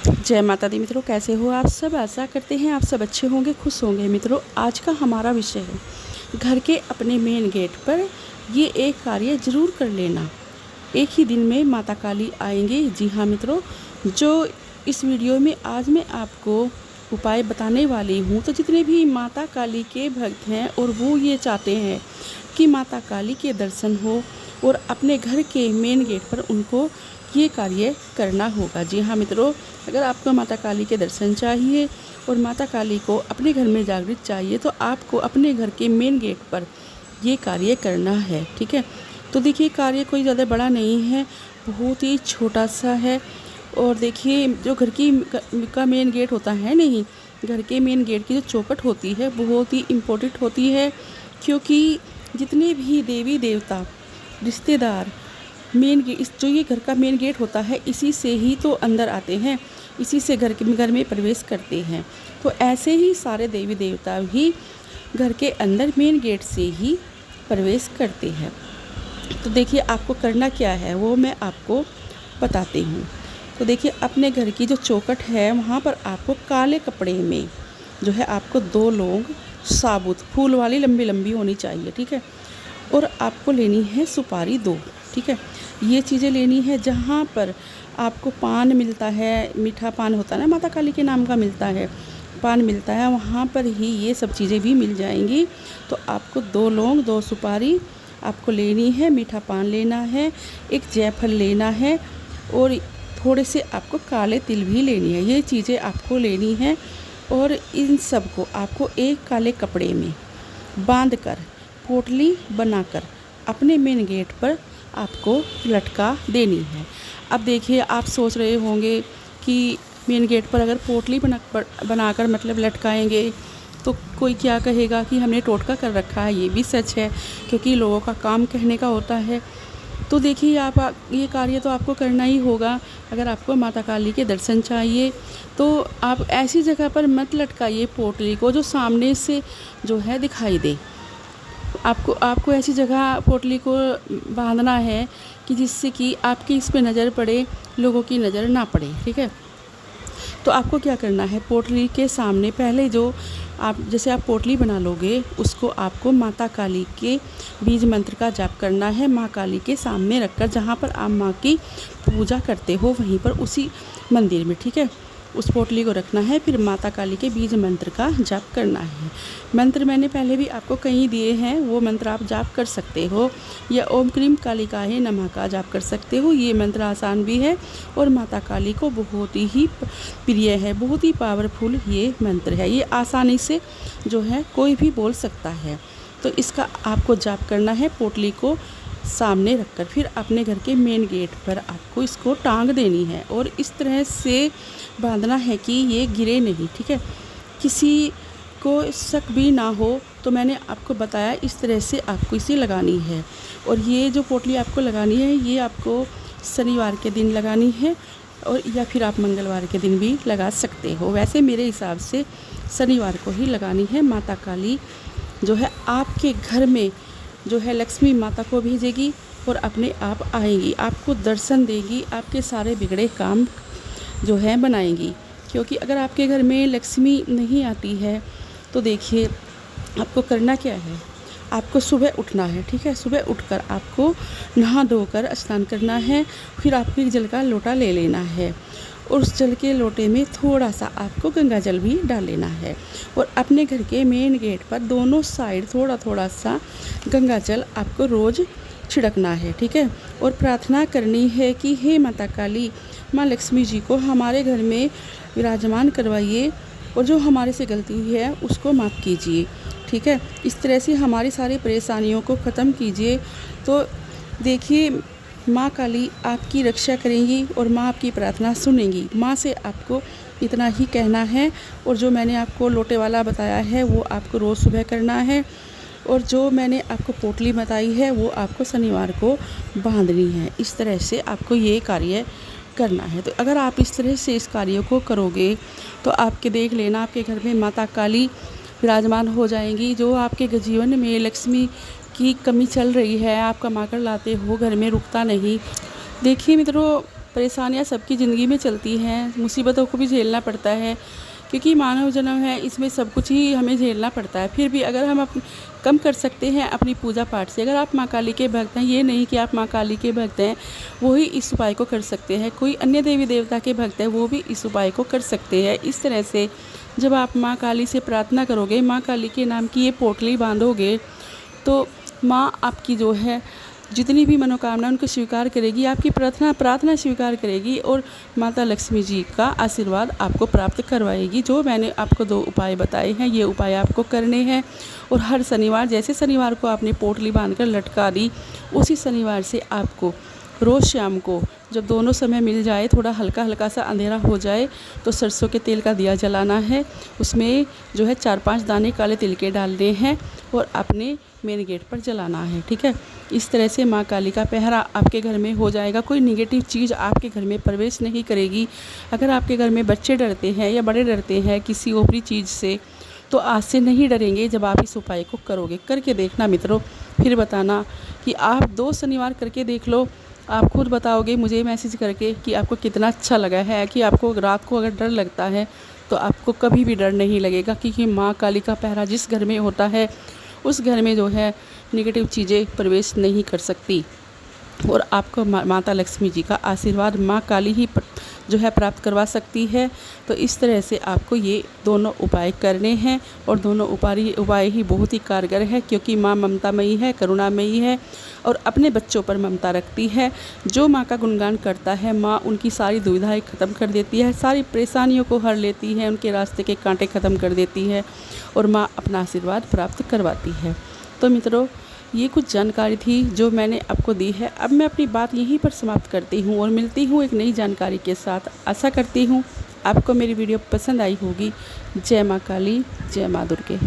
जय माता दी मित्रों, कैसे हो आप सब। आशा करते हैं आप सब अच्छे होंगे, खुश होंगे। मित्रों, आज का हमारा विषय है घर के अपने मेन गेट पर ये एक कार्य ज़रूर कर लेना। एक ही दिन में माता काली आएंगे। जी हाँ मित्रों, जो इस वीडियो में आज मैं आपको उपाय बताने वाली हूँ, तो जितने भी माता काली के भक्त हैं और वो ये चाहते हैं कि माता काली के दर्शन हो और अपने घर के मेन गेट पर उनको ये कार्य करना होगा। जी हाँ मित्रों, अगर आपको माता काली के दर्शन चाहिए और माता काली को अपने घर में जागृत चाहिए तो आपको अपने घर के मेन गेट पर ये कार्य करना है। ठीक है, तो देखिए कार्य कोई ज़्यादा बड़ा नहीं है, बहुत ही छोटा सा है। और देखिए जो घर का मेन गेट होता है, नहीं, घर के मेन गेट की जो चौखट होती है बहुत ही इम्पोर्टेंट होती है, क्योंकि जितने भी देवी देवता रिश्तेदार मेन गेट, इस जो ये घर का मेन गेट होता है, इसी से ही तो अंदर आते हैं, इसी से घर में प्रवेश करते हैं। तो ऐसे ही सारे देवी देवता भी घर के अंदर मेन गेट से ही प्रवेश करते हैं। तो देखिए आपको करना क्या है वो मैं आपको बताती हूँ। तो देखिए अपने घर की जो चौखट है वहाँ पर आपको काले कपड़े में जो है आपको 2 लौंग साबुत फूल वाली लंबी लंबी होनी चाहिए। ठीक है, और आपको लेनी है सुपारी 2। ठीक है, ये चीज़ें लेनी है। जहाँ पर आपको पान मिलता है, मीठा पान होता है ना, माता काली के नाम का मिलता है, पान मिलता है, वहाँ पर ही ये सब चीज़ें भी मिल जाएंगी। तो आपको 2 लौंग 2 सुपारी आपको लेनी है, मीठा पान लेना है, एक जायफल लेना है और थोड़े से आपको काले तिल भी लेनी है। ये चीज़ें आपको लेनी है और इन सब को आपको एक काले कपड़े में बांध कर पोटली बनाकर अपने मेन गेट पर आपको लटका देनी है। अब देखिए आप सोच रहे होंगे कि मेन गेट पर अगर पोटली बनाकर मतलब लटकाएंगे तो कोई क्या कहेगा कि हमने टोटका कर रखा है। ये भी सच है, क्योंकि लोगों का काम कहने का होता है। तो देखिए आप ये कार्य तो आपको करना ही होगा। अगर आपको माता काली के दर्शन चाहिए तो आप ऐसी जगह पर मत लटकाइए पोटली को जो सामने से जो है दिखाई दे। आपको ऐसी जगह पोटली को बांधना है कि जिससे कि आपकी इस पे नज़र पड़े, लोगों की नज़र ना पड़े। ठीक है, तो आपको क्या करना है, पोटली के सामने पहले जो जैसे आप पोटली बना लोगे उसको आपको माता काली के बीज मंत्र का जाप करना है, माँ काली के सामने रखकर, जहाँ पर आप माँ की पूजा करते हो वहीं पर उसी मंदिर में। ठीक है, उस पोटली को रखना है, फिर माता काली के बीज मंत्र का जाप करना है। मंत्र मैंने पहले भी आपको कहीं दिए हैं, वो मंत्र आप जाप कर सकते हो, या ओम क्रीम कालिकाये नमः का जाप कर सकते हो। ये मंत्र आसान भी है और माता काली को बहुत ही प्रिय है, बहुत ही पावरफुल ये मंत्र है। ये आसानी से जो है कोई भी बोल सकता है। तो इसका आपको जाप करना है, पोटली को सामने रखकर फिर अपने घर के मेन गेट पर आपको इसको टांग देनी है और इस तरह से बांधना है कि ये गिरे नहीं। ठीक है, किसी को शक भी ना हो, तो मैंने आपको बताया इस तरह से आपको इसे लगानी है। और ये जो पोटली आपको लगानी है ये आपको शनिवार के दिन लगानी है, और या फिर आप मंगलवार के दिन भी लगा सकते हो। वैसे मेरे हिसाब से शनिवार को ही लगानी है। माता काली जो है आपके घर में जो है लक्ष्मी माता को भेजेगी और अपने आप आएंगी, आपको दर्शन देगी, आपके सारे बिगड़े काम जो है बनाएंगी। क्योंकि अगर आपके घर में लक्ष्मी नहीं आती है तो देखिए आपको करना क्या है, आपको सुबह उठना है। ठीक है, सुबह उठकर आपको नहा धोकर स्नान करना है, फिर आपको एक जल का लोटा ले लेना है और उस जल के लोटे में थोड़ा सा आपको गंगा जल भी डाल लेना है और अपने घर के मेन गेट पर दोनों साइड थोड़ा थोड़ा सा गंगा जल आपको रोज़ छिड़कना है। ठीक है, और प्रार्थना करनी है कि हे माता काली, माँ लक्ष्मी जी को हमारे घर में विराजमान करवाइए और जो हमारे से गलती हुई है उसको माफ़ कीजिए। ठीक है, इस तरह से हमारी सारी परेशानियों को ख़त्म कीजिए। तो देखिए माँ काली आपकी रक्षा करेंगी और माँ आपकी प्रार्थना सुनेंगी। माँ से आपको इतना ही कहना है, और जो मैंने आपको लोटे वाला बताया है वो आपको रोज़ सुबह करना है, और जो मैंने आपको पोटली बताई है वो आपको शनिवार को बांधनी है। इस तरह से आपको ये कार्य करना है। तो अगर आप इस तरह से इस कार्य को करोगे तो आपके देख लेना आपके घर में माता काली विराजमान हो जाएंगी। जो आपके जीवन में लक्ष्मी की कमी चल रही है, आप कमा कर लाते हो, घर में रुकता नहीं। देखिए मित्रों, परेशानियाँ सबकी ज़िंदगी में चलती हैं, मुसीबतों को भी झेलना पड़ता है, क्योंकि मानव जन्म है, इसमें सब कुछ ही हमें झेलना पड़ता है। फिर भी अगर हम कम कर सकते हैं अपनी पूजा पाठ से। अगर आप माँ काली के भक्त हैं, ये नहीं कि आप माँ काली के भक्त हैं वो ही इस उपाय को कर सकते हैं, कोई अन्य देवी देवता के भक्त हैं वो भी इस उपाय को कर सकते हैं। इस तरह से जब आप माँ काली से प्रार्थना करोगे, माँ काली के नाम की ये पोटली बांधोगे, तो माँ आपकी जो है जितनी भी मनोकामना उनको स्वीकार करेगी, आपकी प्रार्थना स्वीकार करेगी और माता लक्ष्मी जी का आशीर्वाद आपको प्राप्त करवाएगी। जो मैंने आपको 2 उपाय बताए हैं, ये उपाय आपको करने हैं। और हर शनिवार, जैसे शनिवार को आपने पोटली बांधकर लटका दी, उसी शनिवार से आपको रोज़ शाम को जब दोनों समय मिल जाए, थोड़ा हल्का हल्का सा अंधेरा हो जाए, तो सरसों के तेल का दिया जलाना है। उसमें जो है 4-5 दाने काले तिल के डालने हैं और अपने मेन गेट पर जलाना है, ठीक है। इस तरह से माँ काली का पहरा आपके घर में हो जाएगा। कोई निगेटिव चीज़ आपके घर में प्रवेश नहीं करेगी। अगर आपके घर में बच्चे डरते हैं या बड़े डरते हैं किसी ऊपरी चीज़ से, तो आज से नहीं डरेंगे जब आप इस उपाय को करोगे। करके देखना मित्रों, फिर बताना कि आप 2 शनिवार करके देख लो। आप खुद बताओगे मुझे मैसेज करके कि आपको कितना अच्छा लगा है, कि आपको रात को अगर डर लगता है तो आपको कभी भी डर नहीं लगेगा, क्योंकि माँ काली का पहरा जिस घर में होता है उस घर में जो है नेगेटिव चीज़ें प्रवेश नहीं कर सकती। और आपको माता लक्ष्मी जी का आशीर्वाद माँ काली ही जो है प्राप्त करवा सकती है। तो इस तरह से आपको ये दोनों उपाय करने हैं, और दोनों उपाय ही बहुत ही कारगर है, क्योंकि माँ ममतामयी है, करुणामयी है और अपने बच्चों पर ममता रखती है। जो माँ का गुणगान करता है, माँ उनकी सारी दुविधाएं ख़त्म कर देती है, सारी परेशानियों को हर लेती है, उनके रास्ते के कांटे ख़त्म कर देती है और माँ अपना आशीर्वाद प्राप्त करवाती है। तो मित्रों, ये कुछ जानकारी थी जो मैंने आपको दी है। अब मैं अपनी बात यहीं पर समाप्त करती हूँ और मिलती हूँ एक नई जानकारी के साथ। आशा करती हूँ आपको मेरी वीडियो पसंद आई होगी। जय माँ काली, जय माँ दुर्गे।